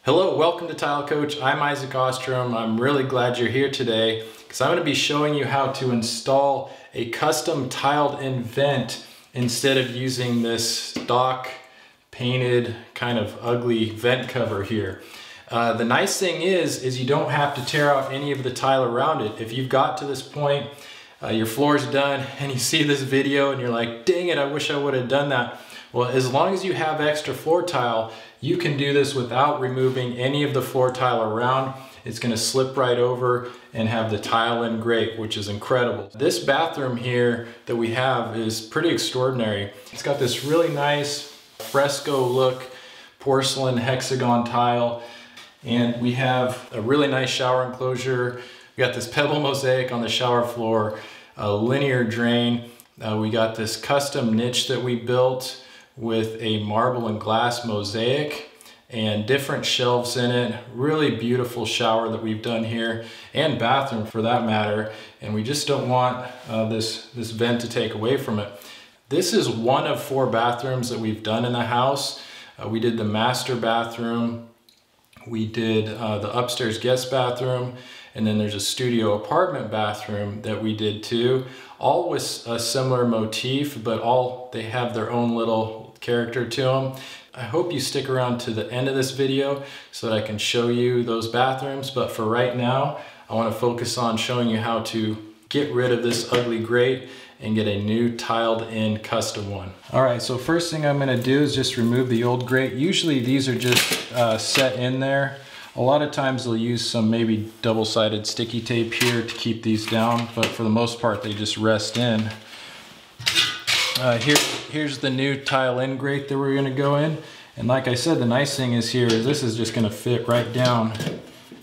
Hello, welcome to Tile Coach. I'm Isaac Ostrom. I'm really glad you're here today because I'm going to be showing you how to install a custom tiled in vent instead of using this stock painted kind of ugly vent cover here. The nice thing is you don't have to tear out any of the tile around it. If you've got to this point, your floor's done and you see this video and you're like, dang it, I wish I would have done that. Well, as long as you have extra floor tile, you can do this without removing any of the floor tile around. It's gonna slip right over and have the tile in great, which is incredible. This bathroom here that we have is pretty extraordinary. It's got this really nice fresco look, porcelain hexagon tile, and we have a really nice shower enclosure. We got this pebble mosaic on the shower floor, a linear drain. We got this custom niche that we built with a marble and glass mosaic and different shelves in it. Really beautiful shower that we've done here, and bathroom for that matter. And we just don't want this vent to take away from it. This is one of 4 bathrooms that we've done in the house. We did the master bathroom, we did the upstairs guest bathroom, and then there's a studio apartment bathroom that we did too. All with a similar motif, but all they have their own little character to them. I hope you stick around to the end of this video so that I can show you those bathrooms. But for right now, I want to focus on showing you how to get rid of this ugly grate and get a new tiled in custom one. All right, so first thing I'm gonna do is just remove the old grate. Usually these are just set in there. A lot of times they'll use some maybe double-sided sticky tape here to keep these down, but for the most part they just rest in. Here's the new tile in grate that we're gonna go in. And like I said, the nice thing is here is this is just gonna fit right down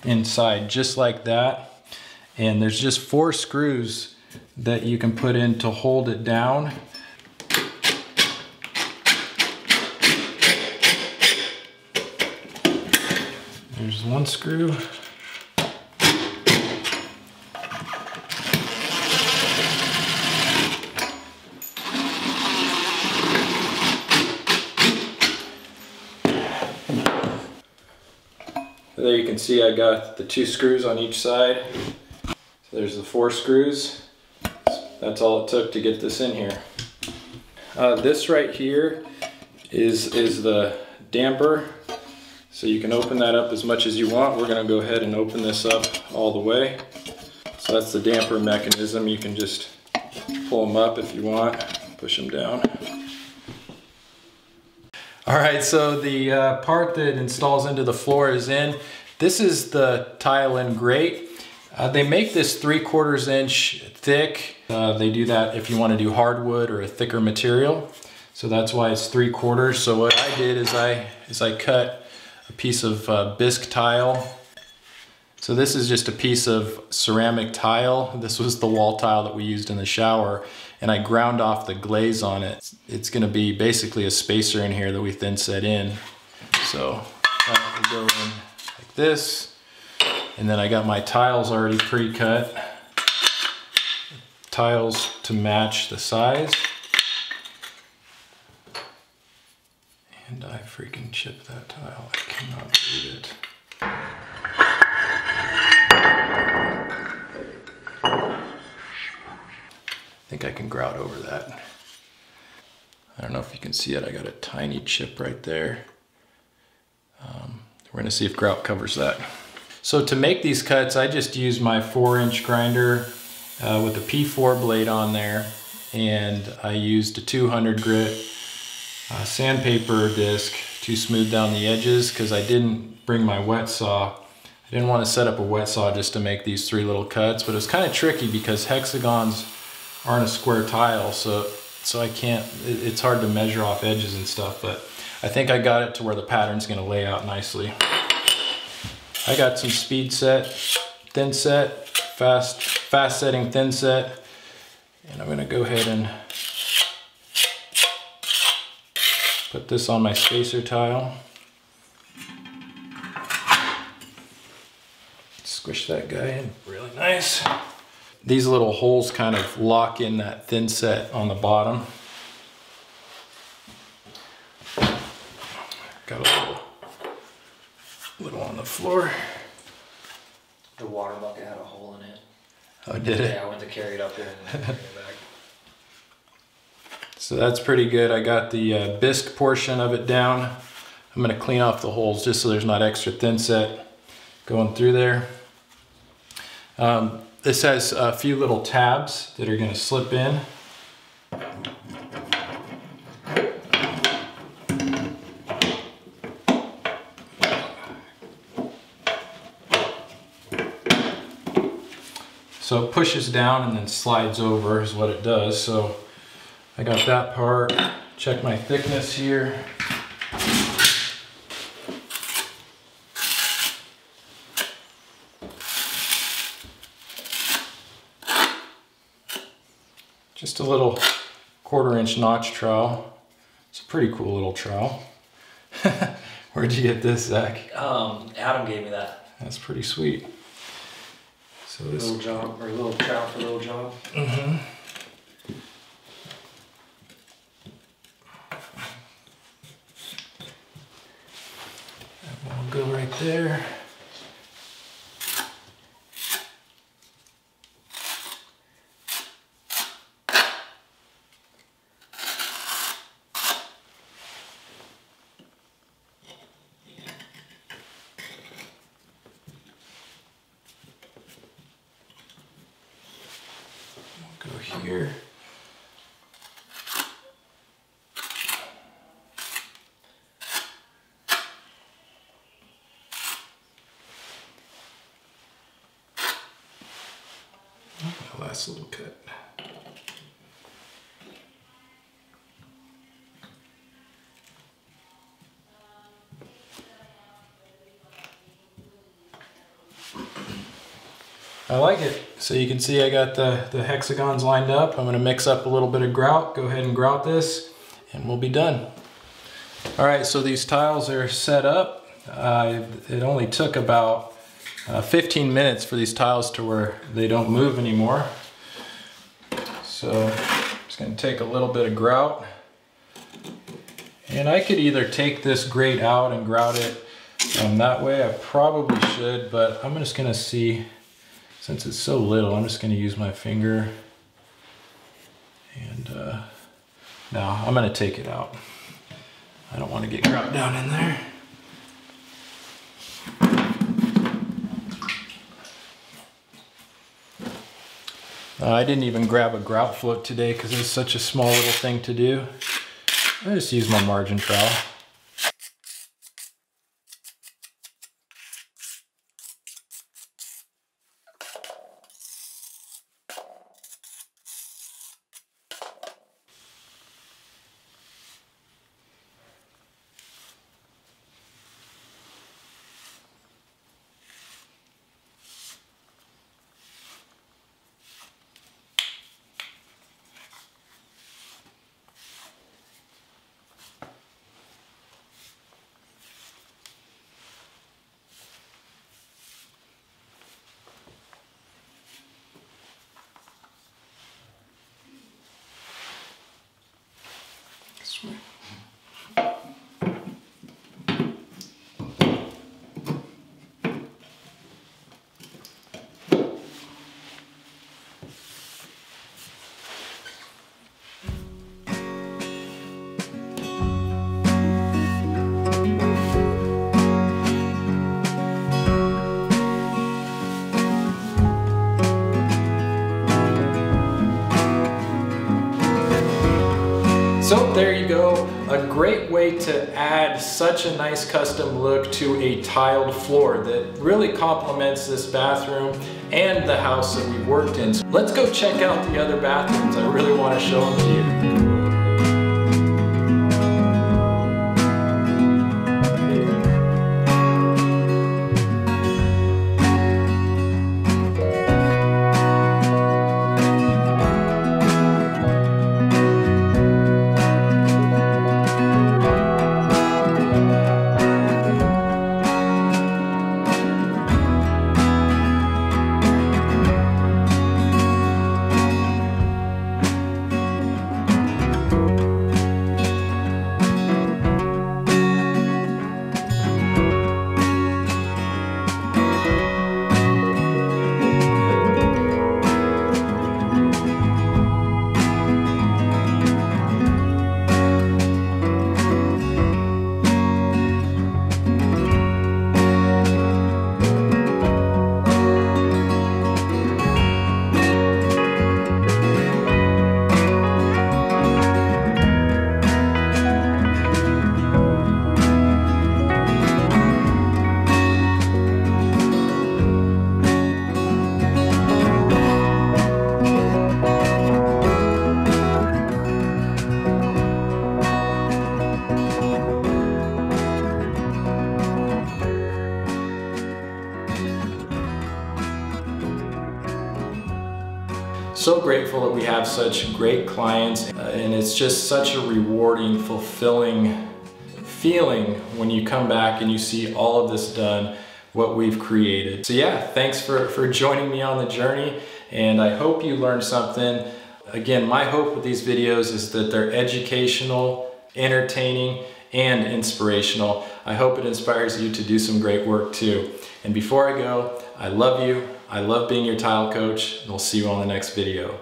inside, just like that. And there's just 4 screws that you can put in to hold it down. There's 1 screw. There you can see I got the 2 screws on each side. So there's the 4 screws. That's all it took to get this in here. This right here is the damper. So you can open that up as much as you want. We're gonna go ahead and open this up all the way. So that's the damper mechanism. You can just pull them up if you want, push them down. All right, so the part that installs into the floor is in. This is the tile in grate. They make this 3/4 inch thick. They do that if you want to do hardwood or a thicker material. So that's why it's 3/4. So what I did is I cut a piece of bisque tile. So this is just a piece of ceramic tile. This was the wall tile that we used in the shower, and I ground off the glaze on it. It's gonna be basically a spacer in here that we thin set in. So that will go in like this. And then I got my tiles already pre-cut. Tiles to match the size. And I freaking chipped that tile. I cannot believe it. I think I can grout over that. I don't know if you can see it. I got a tiny chip right there. We're gonna see if grout covers that. So to make these cuts, I just used my 4-inch grinder with a P4 blade on there, and I used a 200 grit sandpaper disc to smooth down the edges because I didn't bring my wet saw. I didn't want to set up a wet saw just to make these 3 little cuts, but it was kind of tricky because hexagons aren't a square tile, so I can't, it's hard to measure off edges and stuff, but I think I got it to where the pattern's gonna lay out nicely. I got some speed set, thin set, fast setting thin set, and I'm gonna go ahead and put this on my spacer tile. Squish that guy in really nice. These little holes kind of lock in that thin set on the bottom. Got a little little on the floor. The water bucket had a hole in it. Oh, did it? Yeah, I went to carry it up there and carry it back. So that's pretty good. I got the bisque portion of it down. I'm gonna clean off the holes just so there's not extra thin set going through there. This has a few little tabs that are gonna slip in. So it pushes down and then slides over is what it does. So I got that part. Check my thickness here. Just a little 1/4 inch notch trowel. It's a pretty cool little trowel. Where'd you get this, Zach? Adam gave me that. That's pretty sweet. So this little job, or a little trowel for a little job. Mm-hmm. That will go right there. Go here. The last little cut. I like it. So you can see I got the hexagons lined up. I'm gonna mix up a little bit of grout. Go ahead and grout this and we'll be done. All right, so these tiles are set up. It only took about 15 minutes for these tiles to where they don't move anymore. So I'm just gonna take a little bit of grout. And I could either take this grate out and grout it that way. I probably should, but I'm just gonna see. Since it's so little, I'm just going to use my finger and now I'm going to take it out. I don't want to get grout down in there. I didn't even grab a grout float today because it's such a small little thing to do. I just use my margin trowel. Sweet. So there you go, a great way to add such a nice custom look to a tiled floor that really complements this bathroom and the house that we've worked in. So let's go check out the other bathrooms. I really want to show them to you. So grateful that we have such great clients, and it's just such a rewarding, fulfilling feeling when you come back and you see all of this done, what we've created. So yeah, thanks for joining me on the journey, and I hope you learned something. Again, my hope with these videos is that they're educational, entertaining, and inspirational. I hope it inspires you to do some great work too. And before I go, I love you. I love being your tile coach, and we'll see you on the next video.